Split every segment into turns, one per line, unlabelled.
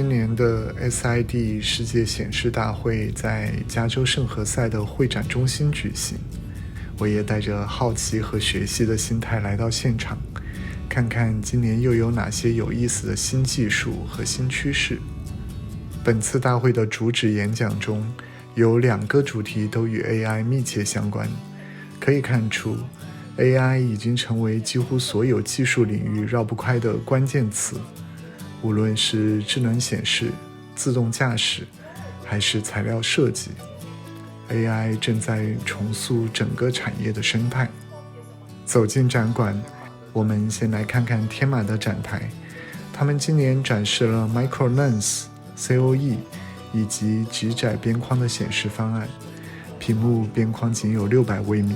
今年的 SID 世界显示大会在加州圣何塞的会展中心举行，我也带着好奇和学习的心态来到现场，看看今年又有哪些有意思的新技术和新趋势。本次大会的主旨演讲中，有2个主题都与 AI 密切相关。可以看出， AI 已经成为几乎所有技术领域绕不开的关键词。无论是智能显示、自动驾驶，还是材料设计， AI 正在重塑整个产业的生态。走进展馆，我们先来看看天马的展台。他们今年展示了 MicroLens、COE 以及极窄边框的显示方案，屏幕边框仅有600微米。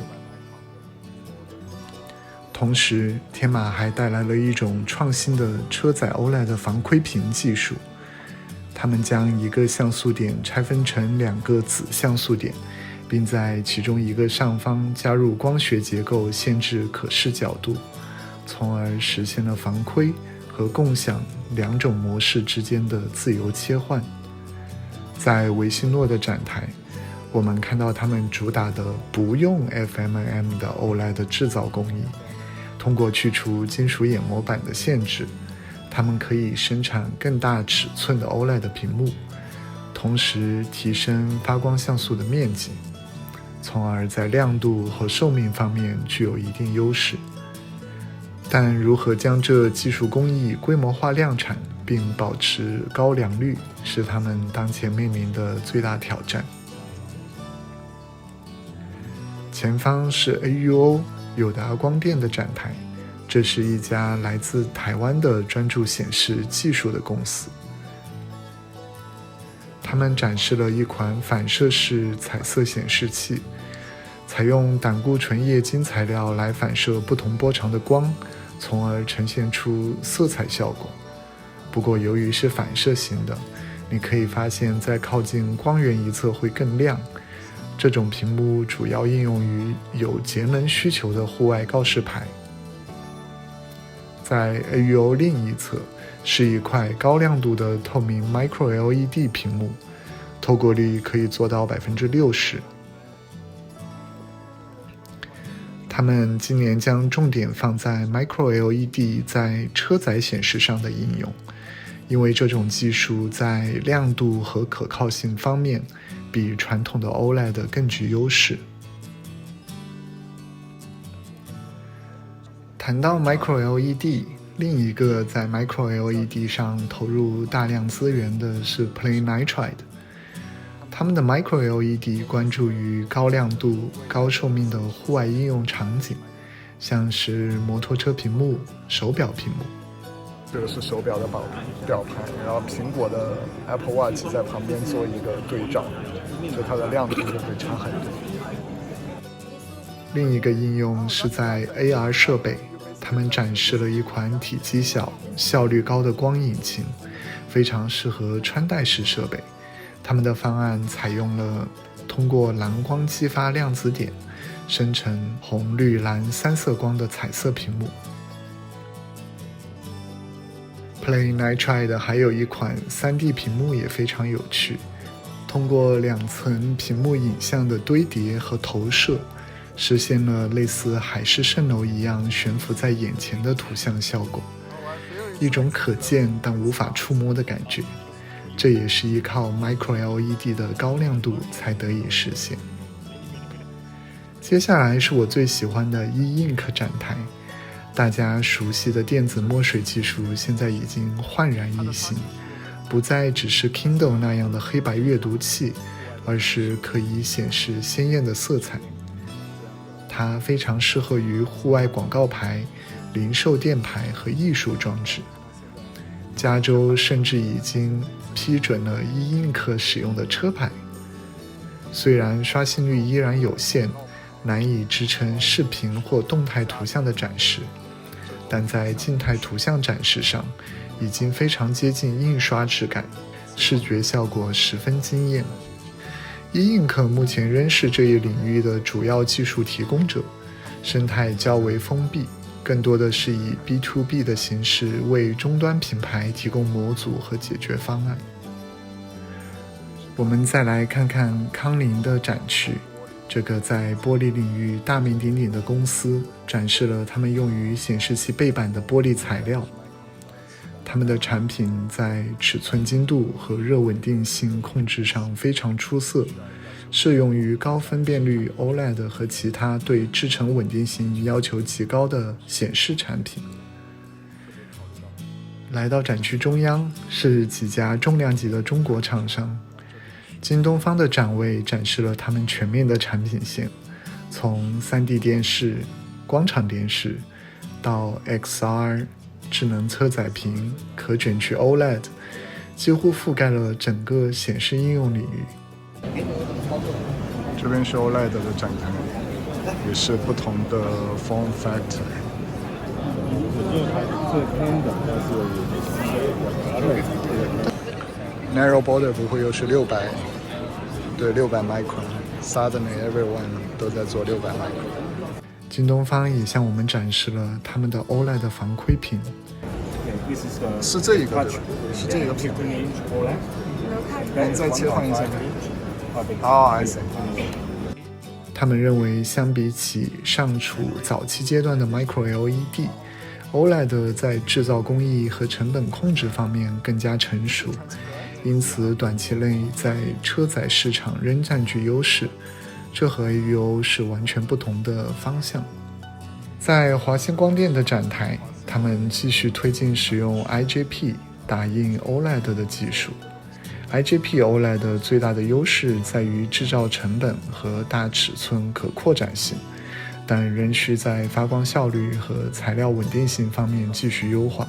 同时，天马还带来了一种创新的车载 OLED 防窥屏技术。他们将一个像素点拆分成2个子像素点，并在其中一个上方加入光学结构，限制可视角度，从而实现了防窥和共享2种模式之间的自由切换。在维信诺的展台，我们看到他们主打的不用 FMM 的 OLED 制造工艺。通过去除金属眼膜板的限制，它们可以生产更大尺寸的 OLED 屏幕，同时提升发光像素的面积，从而在亮度和寿命方面具有一定优势。但如何将这技术工艺规模化量产并保持高良率，是他们当前面临的最大挑战。前方是 AUO友达光电的展台，这是一家来自台湾的专注显示技术的公司。他们展示了一款反射式彩色显示器，采用胆固醇液晶材料来反射不同波长的光，从而呈现出色彩效果。不过由于是反射型的，你可以发现在靠近光源一侧会更亮。这种屏幕主要应用于有节能需求的户外告示牌。在 AUO 另一侧是一块高亮度的透明 Micro LED 屏幕，透过率可以做到 60%。他们今年将重点放在 Micro LED 在车载显示上的应用，因为这种技术在亮度和可靠性方面比传统的 OLED 更具优势。谈到 Micro LED， 另一个在 Micro LED 上投入大量资源的是 PlayNitride。他们的 Micro LED 关注于高亮度、高寿命的户外应用场景，像是摩托车屏幕、手表屏幕。这个是手表的表盘，然后苹果的 Apple Watch 在旁边做一个对照，就它的亮度就会差很多。另一个应用是在 AR 设备，他们展示了一款体积小、效率高的光引擎，非常适合穿戴式设备。他们的方案采用了通过蓝光激发量子点，生成红、绿、蓝3色光的彩色屏幕。PlayNitride 还有一款 3D 屏幕也非常有趣，通过2层屏幕影像的堆叠和投射，实现了类似海市蜃楼一样悬浮在眼前的图像效果，一种可见但无法触摸的感觉。这也是依靠 Micro LED 的高亮度才得以实现。接下来是我最喜欢的 E-Ink 展台。大家熟悉的电子墨水技术现在已经焕然一新，不再只是 Kindle 那样的黑白阅读器，而是可以显示鲜艳的色彩。它非常适合于户外广告牌、零售店牌和艺术装置。加州甚至已经批准了 E-Ink 使用的车牌。虽然刷新率依然有限，难以支撑视频或动态图像的展示，但在静态图像展示上已经非常接近印刷质感，视觉效果十分惊艳。E-Ink 目前仍是这一领域的主要技术提供者，生态较为封闭，更多的是以 B2B 的形式为终端品牌提供模组和解决方案。我们再来看看康宁的展区，这个在玻璃领域大名鼎鼎的公司展示了他们用于显示器背板的玻璃材料。他们的产品在尺寸精度和热稳定性控制上非常出色，适用于高分辨率 OLED 和其他对制程稳定性要求极高的显示产品。来到展区中央是几家重量级的中国厂商。京东方的展位展示了他们全面的产品线，从 3D 电视、光场电视到 XR、智能车载屏、可卷区 OLED， 几乎覆盖了整个显示应用领域。这边是 OLED 的展台，也是不同的 form factor。Narrow border 不会又是600，对，600 micron。Suddenly everyone 都在做600 micron。京东方也向我们展示了他们的 OLED 防窥屏。是这一个对吧？是这个屏。你再切换一下。I see。他们认为，相比起尚处早期阶段的 Micro LED，OLED 在制造工艺和成本控制方面更加成熟，因此短期内在车载市场仍占据优势，这和 AUO 是完全不同的方向。在华星光电的展台，他们继续推进使用 IGP 打印 OLED 的技术。IGP OLED 最大的优势在于制造成本和大尺寸可扩展性，但仍需在发光效率和材料稳定性方面继续优化。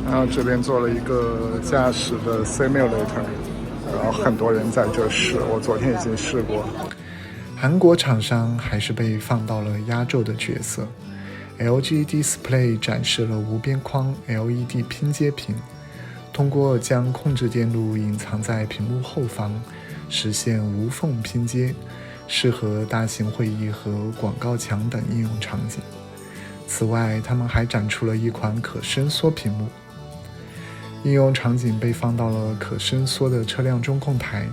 然后这边做了一个驾驶的 simulator， 然后很多人在这试，我昨天已经试过。韩国厂商还是被放到了压轴的角色。LG Display 展示了无边框 LED 拼接屏，通过将控制电路隐藏在屏幕后方，实现无缝拼接，适合大型会议和广告墙等应用场景。此外，他们还展出了一款可伸缩屏幕，应用场景被放到了可伸缩的车辆中控台。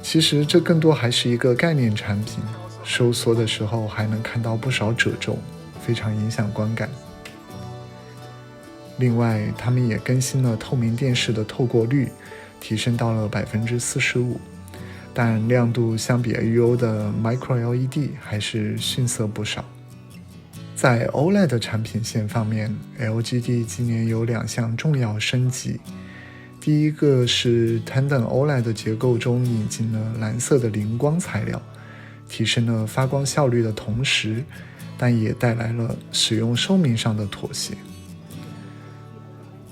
其实这更多还是一个概念产品，收缩的时候还能看到不少褶皱，非常影响观感。另外，他们也更新了透明电视的透过率，提升到了 45%， 但亮度相比 AUO 的 Micro LED 还是逊色不少。在 OLED 产品线方面， LGD 今年有2项重要升级。第一个是 Tandem OLED 结构中引进了蓝色的灵光材料，提升了发光效率的同时，但也带来了使用寿命上的妥协。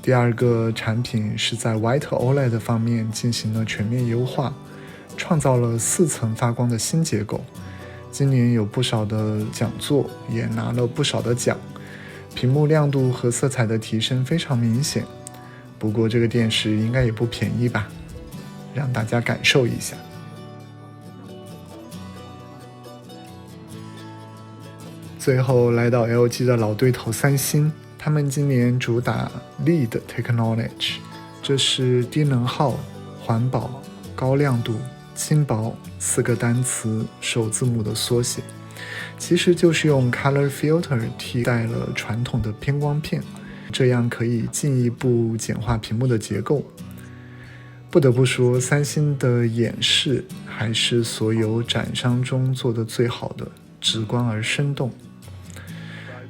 第二个产品是在 White OLED 方面进行了全面优化，创造了4层发光的新结构。今年有不少的讲座，也拿了不少的奖，屏幕亮度和色彩的提升非常明显。不过这个电视应该也不便宜吧，让大家感受一下。最后来到 LG 的老对头三星，他们今年主打 LEED Technology， 这是低能耗、环保、高亮度、轻薄4个单词首字母的缩写，其实就是用 Color Filter 替代了传统的偏光片，这样可以进一步简化屏幕的结构。不得不说，三星的演示还是所有展商中做的最好的，直观而生动。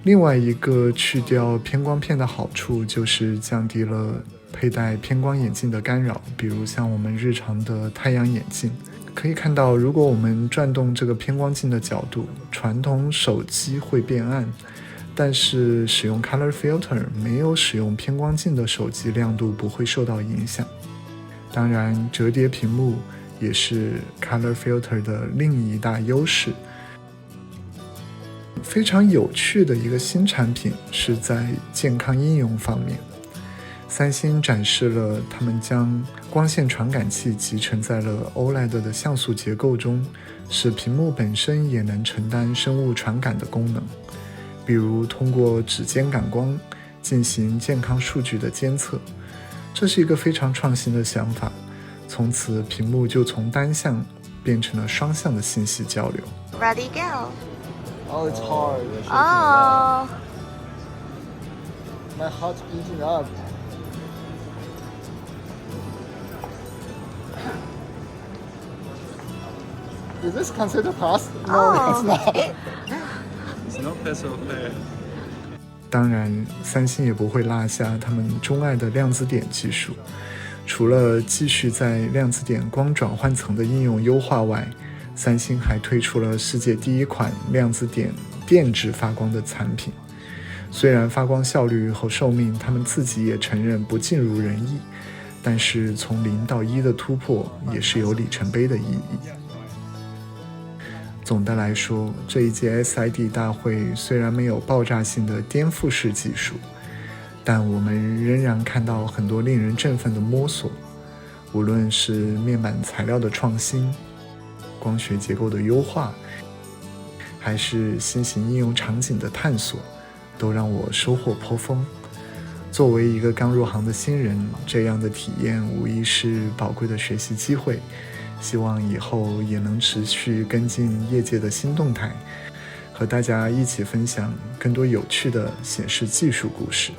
另外一个去掉偏光片的好处就是降低了佩戴偏光眼镜的干扰，比如像我们日常的太阳眼镜。可以看到，如果我们转动这个偏光镜的角度，传统手机会变暗，但是使用 Color Filter 没有使用偏光镜的手机亮度不会受到影响。当然，折叠屏幕也是 Color Filter 的另一大优势。非常有趣的一个新产品是在健康应用方面，三星展示了他们将光线传感器集成在了 OLED 的像素结构中，使屏幕本身也能承担生物传感的功能。比如通过指尖感光进行健康数据的监测。这是一个非常创新的想法，从此屏幕就从单向变成了双向的信息交流。
Ready, go.
Oh, it's hard.
Oh.
My heart's beating up. Is this considered pass? No, it's not.
It's not pass or fail.
当然，三星也不会落下他们钟爱的量子点技术。除了继续在量子点光转换层的应用优化外，三星还推出了世界第一款量子点电致发光的产品。虽然发光效率和寿命他们自己也承认不尽如人意，但是从0到1的突破也是有里程碑的意义。总的来说，这一届 SID 大会虽然没有爆炸性的颠覆式技术，但我们仍然看到很多令人振奋的摸索，无论是面板材料的创新、光学结构的优化，还是新型应用场景的探索，都让我收获颇丰。作为一个刚入行的新人，这样的体验无疑是宝贵的学习机会。希望以后也能持续跟进业界的新动态，和大家一起分享更多有趣的显示技术故事。